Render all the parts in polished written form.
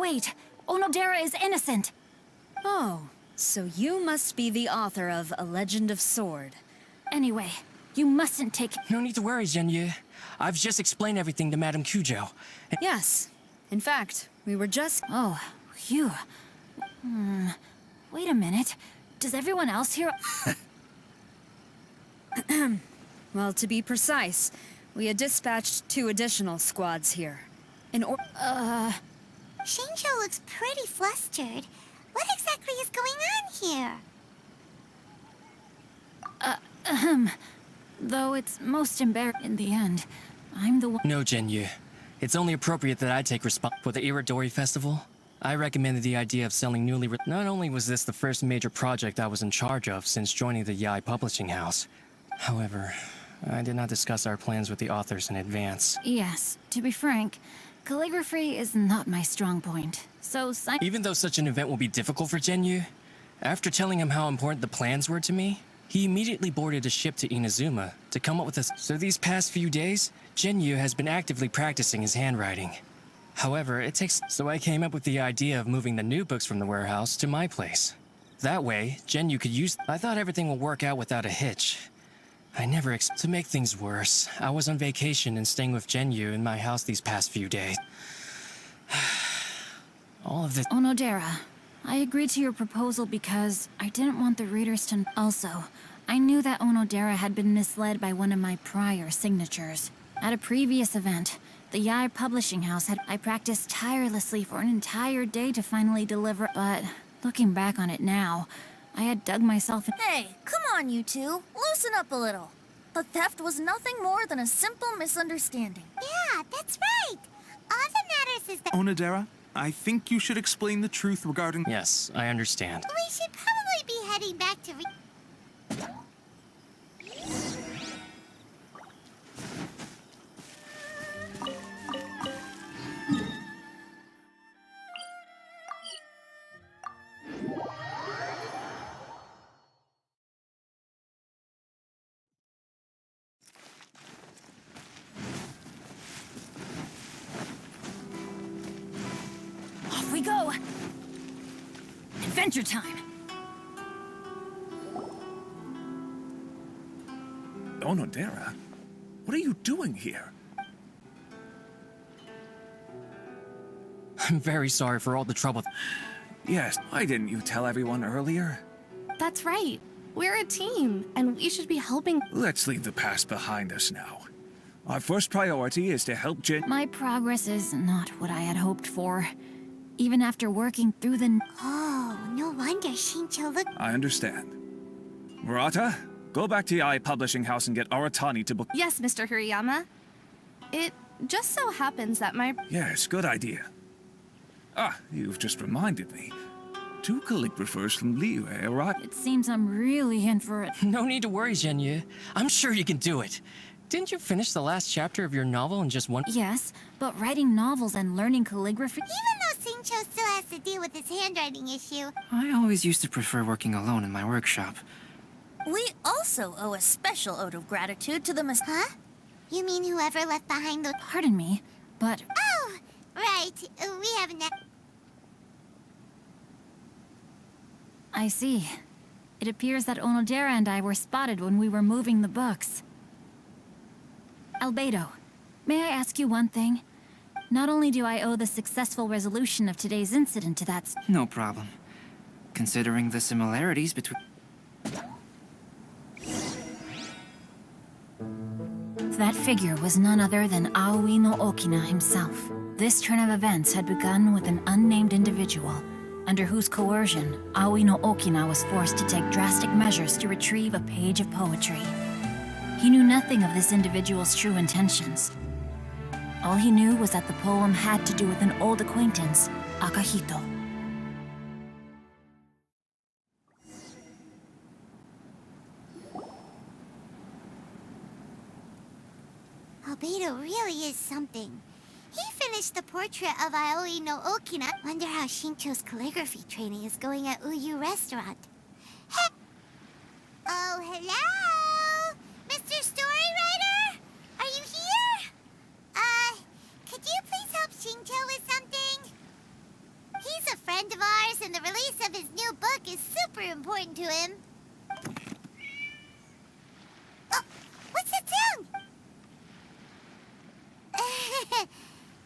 Wait, Onodera is innocent. Oh, so you must be the author of A Legend of Sword. Anyway, you mustn't take... No need to worry, Zhenyu. I've just explained everything to Madame Kujou. Yes. In fact, we were just... Oh, phew. Wait a minute. Does everyone else here... Well, to be precise, we had dispatched 2 additional squads here. Shinjo looks pretty flustered. What exactly is going on here? Though it's most embarrassing in the end. I'm the one... No, Zhenyu. It's only appropriate that I take responsibility for the Iridori Festival. I recommended the idea of selling Not only was this the first major project I was in charge of since joining the Yae publishing house. However, I did not discuss our plans with the authors in advance. Yes, to be frank, calligraphy is not my strong point. So, even though such an event will be difficult for Zhenyu, after telling him how important the plans were to me, he immediately boarded a ship to Inazuma to come up with a... So these past few days, Zhenyu has been actively practicing his handwriting. However, it takes... So I came up with the idea of moving the new books from the warehouse to my place. That way, Zhenyu could use... I thought everything would work out without a hitch. I never To make things worse, I was on vacation and staying with Zhenyu in my house these past few days. All of this... Onodera, I agreed to your proposal because I didn't want the readers to... Also, I knew that Onodera had been misled by one of my prior signatures. At a previous event, the Yae publishing house had... I practiced tirelessly for an entire day to finally deliver, but looking back on it now, I had dug myself in... Hey, come on, you two. Loosen up a little. The theft was nothing more than a simple misunderstanding. Yeah, that's right. All that matters is that... Onodera, I think you should explain the truth regarding... Yes, I understand. We should probably be heading back to... Off we go! Adventure time! Onodera, what are you doing here? I'm very sorry for all the trouble. Yes, why didn't you tell everyone earlier? That's right. We're a team, and we should be helping. Let's leave the past behind us now. Our first priority is to help My progress is not what I had hoped for. Even after working through the... Oh, no wonder Shinjo looked... I understand. Murata, go back to Yae Publishing House and get Aratani to book... Yes, Mr. Hirayama. It just so happens that my... Yes, good idea. Ah, you've just reminded me. 2 calligraphers from Liyue arrived. It seems I'm really in for it. No need to worry, Zhenyu. I'm sure you can do it. Didn't you finish the last chapter of your novel in just one... Yes, but writing novels and learning calligraphy... Even though Shinjo still has to deal with his handwriting issue... I always used to prefer working alone in my workshop. We also owe a special ode of gratitude to the Huh? You mean whoever left behind the... Pardon me, but... Oh, right. We haven't... I see. It appears that Onodera and I were spotted when we were moving the books. Albedo, may I ask you one thing? Not only do I owe the successful resolution of today's incident to that... No problem. Considering the similarities between... That figure was none other than Aoi no Okina himself. This turn of events had begun with an unnamed individual, under whose coercion, Aoi no Okina was forced to take drastic measures to retrieve a page of poetry. He knew nothing of this individual's true intentions. All he knew was that the poem had to do with an old acquaintance, Akahito. Albedo really is something. He finished the portrait of Aoi no Okina. Wonder how Shincho's calligraphy training is going at Uyu Restaurant. Hey! Oh, hello? Mr. Storywriter? Are you here? Could you please help Shincho with something? important to him. Oh, what's that sound?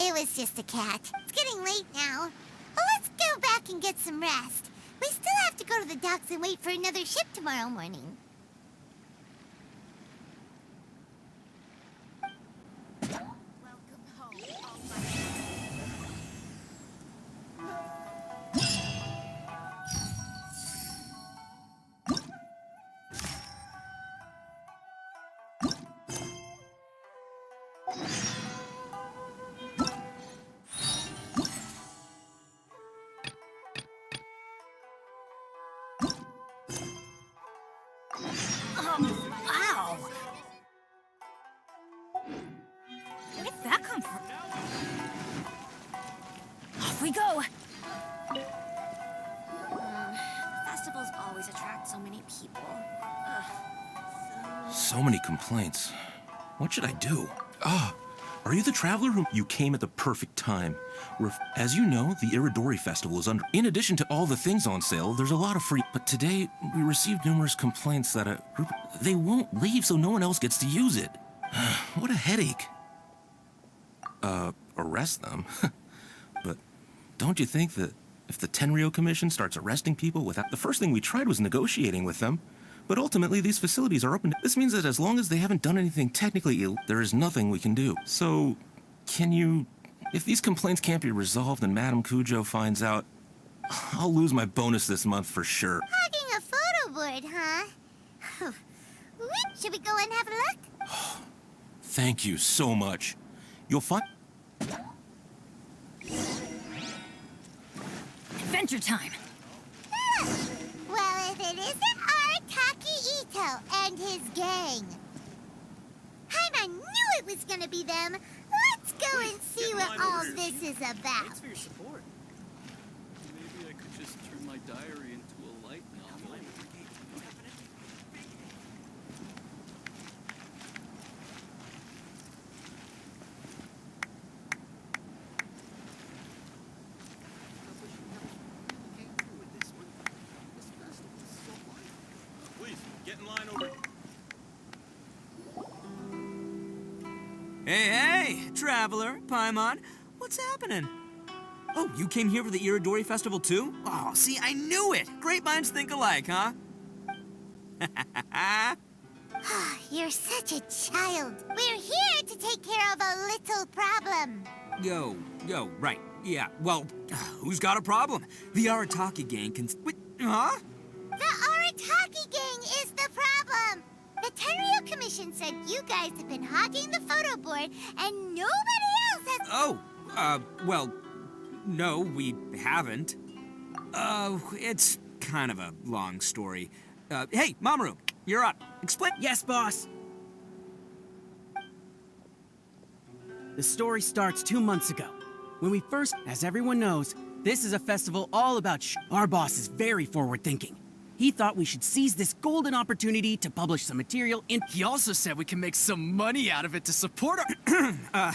It was just a cat. It's getting late now. Well, let's go back and get some rest. We still have to go to the docks and wait for another ship tomorrow morning. Wow! Where did that come from? Off we go! Festivals always attract so many people. So many complaints. What should I do? Are you the traveler who... You came at the perfect time. As you know, the Iridori Festival is under... In addition to all the things on sale, there's a lot of free... But today, we received numerous complaints that a group... They won't leave so no one else gets to use it. What a headache. Arrest them? But don't you think that if the Tenryo Commission starts arresting people without... The first thing we tried was negotiating with them. But ultimately, these facilities are open. This means that as long as they haven't done anything technically ill, there is nothing we can do. So, can you... If these complaints can't be resolved and Madame Cujo finds out, I'll lose my bonus this month for sure. Hogging a photo board, huh? Should we go and have a look? Thank you so much. You'll find... Adventure time! Well, if it isn't Arataki Ito and his gang. I knew it was gonna be them. Let's go and see what all this is about. Thanks for your support. Maybe I could just turn my diary into a light novel. Please, get in line over. Hey, traveler, Paimon, what's happening? Oh, you came here for the Iridori Festival too? Oh, see, I knew it! Great minds think alike, huh? You're such a child. We're here to take care of a little problem. Yo, right. Yeah, well, who's got a problem? The Arataki gang can... Wait, huh? The Arataki gang is the problem. The Tenryo Commission said you guys have been hogging the photo board and nobody else has... Oh, well, no, we haven't. It's kind of a long story. Hey, Mamoru, you're up. Explain. Yes, boss. The story starts 2 months ago. When we first, as everyone knows, this is a festival all about Our boss is very forward-thinking. He thought we should seize this golden opportunity to publish some material in... He also said we can make some money out of it to support our...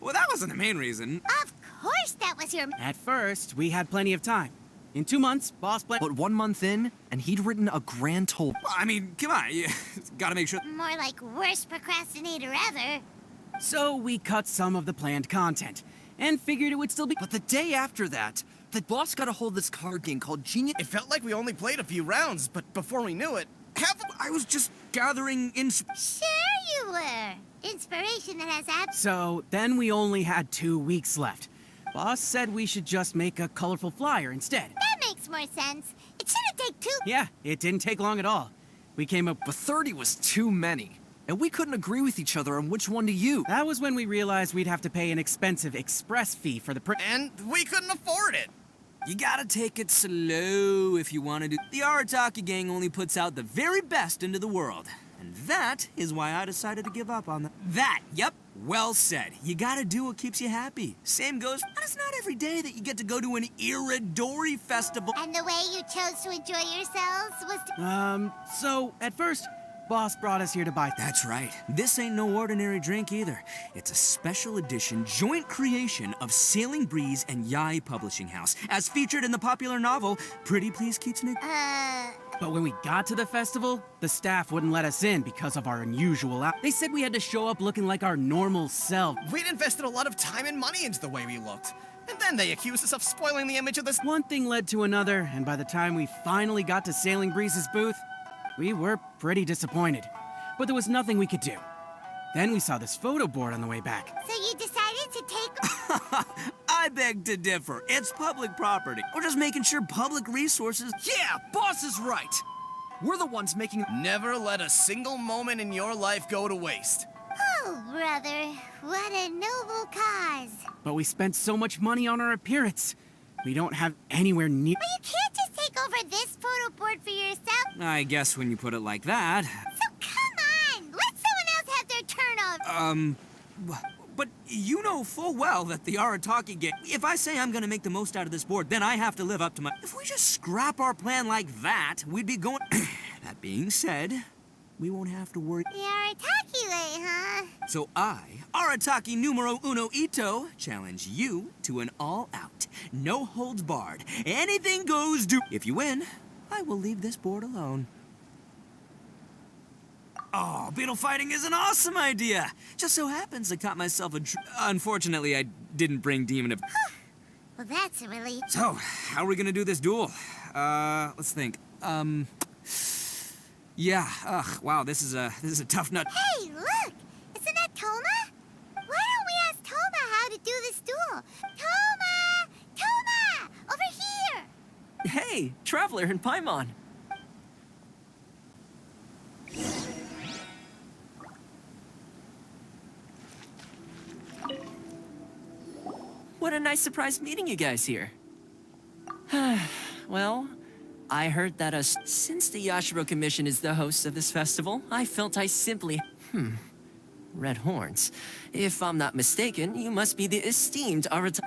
Well, that wasn't the main reason. Of course that was your... At first, we had plenty of time. In 2 months, boss plan... But 1 month in, and he'd written a grand total. Well, I mean, come on, you gotta make sure... More like worst procrastinator ever. So we cut some of the planned content, and figured it would still be... But the day after that, the boss got a hold of this card game called Genius. It felt like we only played a few rounds, but before we knew it... I was just gathering Sure you were. Inspiration that has So then we only had 2 weeks left. Boss said we should just make a colorful flyer instead. That makes more sense. It shouldn't take 2... Yeah, it didn't take long at all. We came up... But 30 was too many. And we couldn't agree with each other on which one to use. That was when we realized we'd have to pay an expensive express fee for the print. And we couldn't afford it. You gotta take it slow if you want to do... The Arataki gang only puts out the very best into the world. And that is why I decided to give up on that. Yep, well said. You gotta do what keeps you happy. Same goes... It's not every day that you get to go to an Iridori festival. And the way you chose to enjoy yourselves was to... So, at first, boss brought us here to buy. That's right. This ain't no ordinary drink either. It's a special edition joint creation of Sailing Breeze and Yai Publishing House, as featured in the popular novel Pretty Please Kitsune. But when we got to the festival, the staff wouldn't let us in because of our unusual They said we had to show up looking like our normal self. We'd invested a lot of time and money into the way we looked. And then they accused us of spoiling the image of this. One thing led to another, and by the time we finally got to Sailing Breeze's booth, we were pretty disappointed. But there was nothing we could do. Then we saw this photo board on the way back. So you decided to take... I beg to differ. It's public property. We're just making sure public resources... Yeah, boss is right. We're the ones making... Never let a single moment in your life go to waste. Oh, brother, what a noble cause. But we spent so much money on our appearance. We don't have anywhere near... But you can't just take over this photo board for yourself. I guess when you put it like that... So come on, let someone else have their turn off. But you know full well that the Arataki game... If I say I'm gonna make the most out of this board, then I have to live up to my... If we just scrap our plan like that, we'd be going... That being said, we won't have to worry... The Arataki way, huh? So I, Arataki numero uno Ito, challenge you to an all-out, no-holds-barred, anything-goes do... If you win, I will leave this board alone. Oh, beetle fighting is an awesome idea! Just so happens I caught myself a... Unfortunately, I didn't bring Demon of... Well, that's a relief. So, how are we gonna do this duel? Let's think. Yeah, wow, this is a tough nut. Hey, look! Isn't that Toma? Why don't we ask Toma how to do this duel? Toma! Toma! Over here! Hey, Traveler and Paimon. What a nice surprise meeting you guys here. Well, I heard that since the Yashiro Commission is the host of this festival, I felt I simply... Red horns. If I'm not mistaken, you must be the esteemed Arata...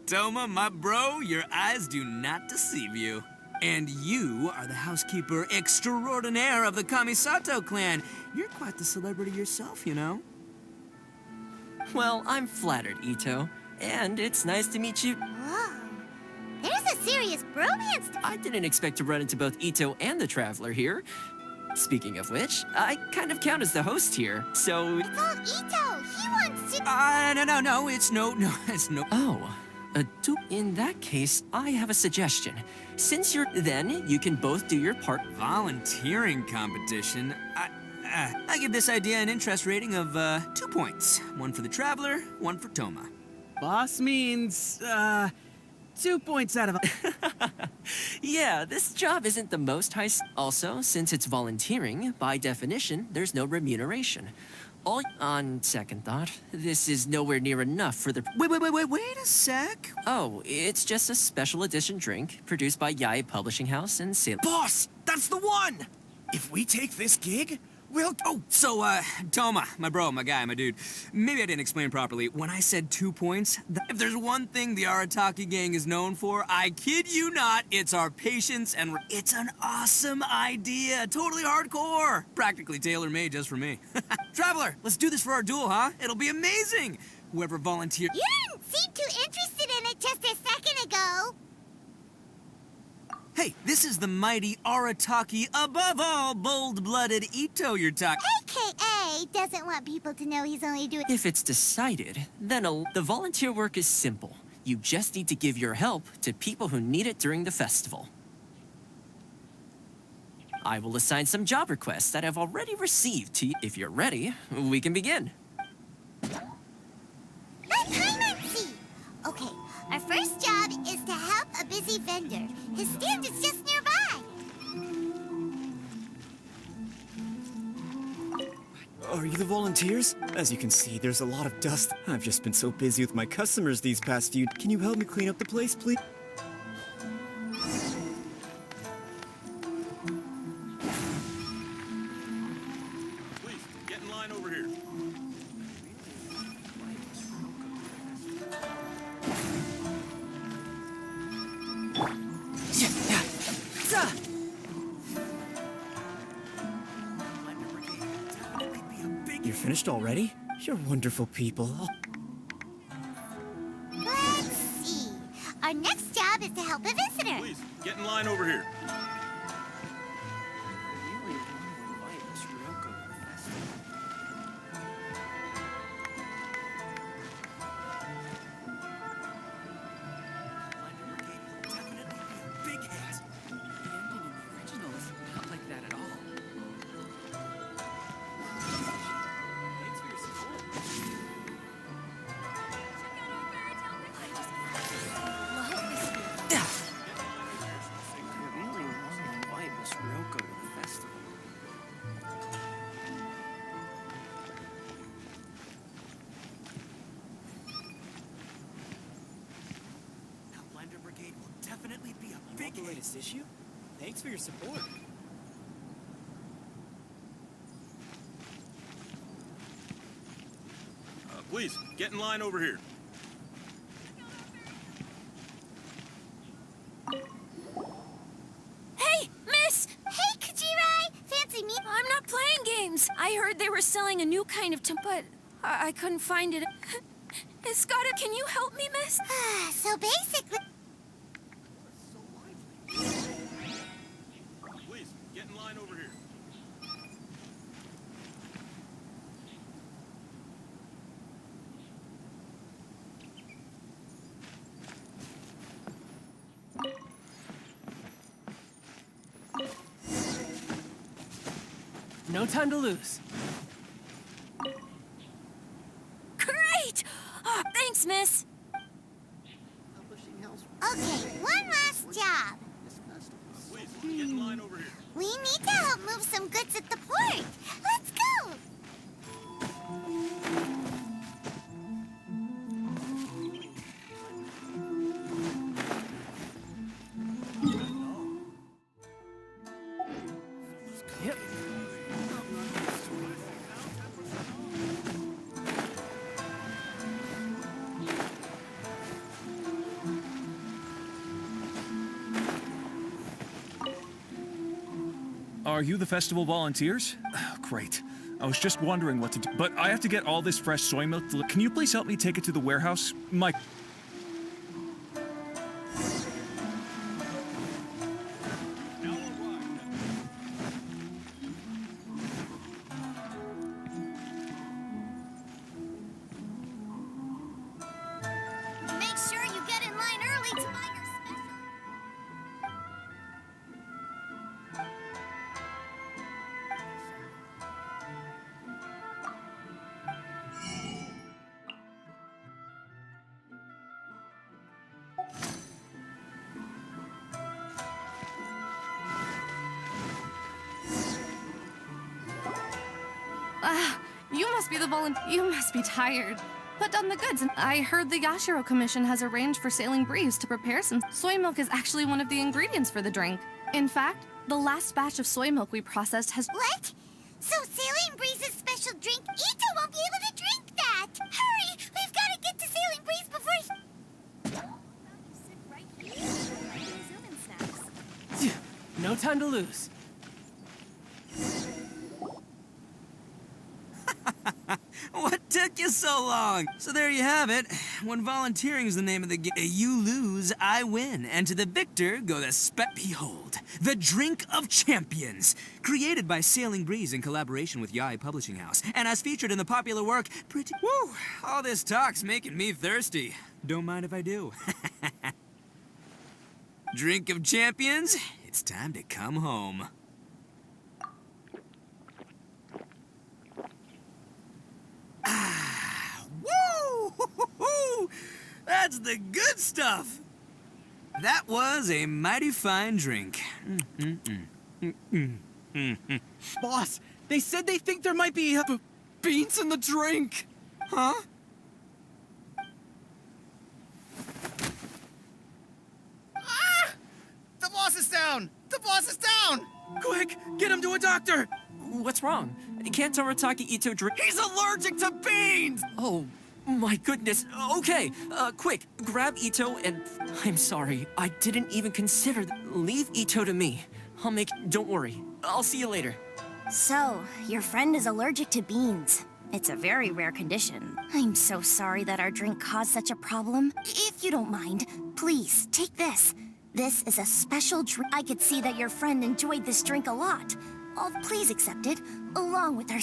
Toma, my bro, your eyes do not deceive you. And you are the housekeeper extraordinaire of the Kamisato clan. You're quite the celebrity yourself, you know. Well, I'm flattered, Ito. And it's nice to meet you. Whoa. There's a serious bromance. I didn't expect to run into both Ito and the Traveler here. Speaking of which, I kind of count as the host here, so... It's all Ito. He wants to... No, it's no... Oh, in that case, I have a suggestion. Since you're... Then, you can both do your part. Volunteering competition? I give this idea an interest rating of 2 points. One for the Traveler, one for Toma. Boss means, 2 points out of... Yeah, this job isn't the most high... Also, since it's volunteering, by definition, there's no remuneration. On second thought, this is nowhere near enough for the... Wait a sec. Oh, it's just a special edition drink produced by Yai Publishing House and Sail... Boss, that's the one! If we take this gig, we'll... Oh, so, Toma, my bro, my guy, my dude. Maybe I didn't explain properly. When I said 2 points, if there's one thing the Arataki gang is known for, I kid you not, it's our patience and... It's an awesome idea. Totally hardcore. Practically tailor-made just for me. Traveler, let's do this for our duel, huh? It'll be amazing. Whoever volunteered... You didn't seem too interested in it just a second ago. Hey, this is the mighty Arataki, above all, bold-blooded Ito you're talking... AKA doesn't want people to know he's only doing... If it's decided, then the volunteer work is simple. You just need to give your help to people who need it during the festival. I will assign some job requests that I've already received to you. If you're ready, we can begin. Okay, our first job is to help a busy vendor. His stand is just nearby. Are you the volunteers? As you can see, there's a lot of dust. I've just been so busy with my customers these past few... Can you help me clean up the place, please? Please, get in line over here. finished already? You're wonderful people. Let's see. Our next job is to help a visitor. Please, get in line over here. The latest issue? Thanks for your support. Please, get in line over here. Hey, miss! Hey, Kajirai! Fancy me? I'm not playing games. I heard they were selling a new kind of but I couldn't find it. Escada, can you help me, miss? So basically... Please, get in line over here. No time to lose. Great! Oh, thanks, miss. Okay, one last job. Please, get in line over here. We need to help move some goods at the port. Let's go! Yep. Are you the festival volunteers? Great. I was just wondering what to do, but I have to get all this fresh soy milk. Can you please help me take it to the warehouse? Make sure you get in line early to buy your special... You must be the You must be tired. Put down the goods. I heard the Yashiro Commission has arranged for Sailing Breeze to prepare some. Soy milk is actually one of the ingredients for the drink. In fact, the last batch of soy milk we processed has... What? So Sailing Breeze's special drink, Ito won't be able to drink that! Hurry! We've got to get to Sailing Breeze before he... No time to lose. What took you so long? So there you have it. When volunteering is the name of the game, you lose, I win. And to the victor go the Behold, the Drink of Champions. Created by Sailing Breeze in collaboration with Yai Publishing House. And as featured in the popular work, Woo! All this talk's making me thirsty. Don't mind if I do. Drink of Champions, it's time to come home. Woo! That's the good stuff! That was a mighty fine drink. Boss, they said they think there might be beans in the drink. Huh? Ah! The boss is down! The boss is down! Quick, get him to a doctor! What's wrong? Can't Arataki Ito drink? He's allergic to beans! Oh, my goodness. Okay, quick, grab Ito and... I'm sorry, I didn't even consider... Leave Ito to me. I'll make... Don't worry. I'll see you later. So, your friend is allergic to beans. It's a very rare condition. I'm so sorry that our drink caused such a problem. If you don't mind, please, take this. This is a special drink. I could see that your friend enjoyed this drink a lot. Oh, please accept it, along with our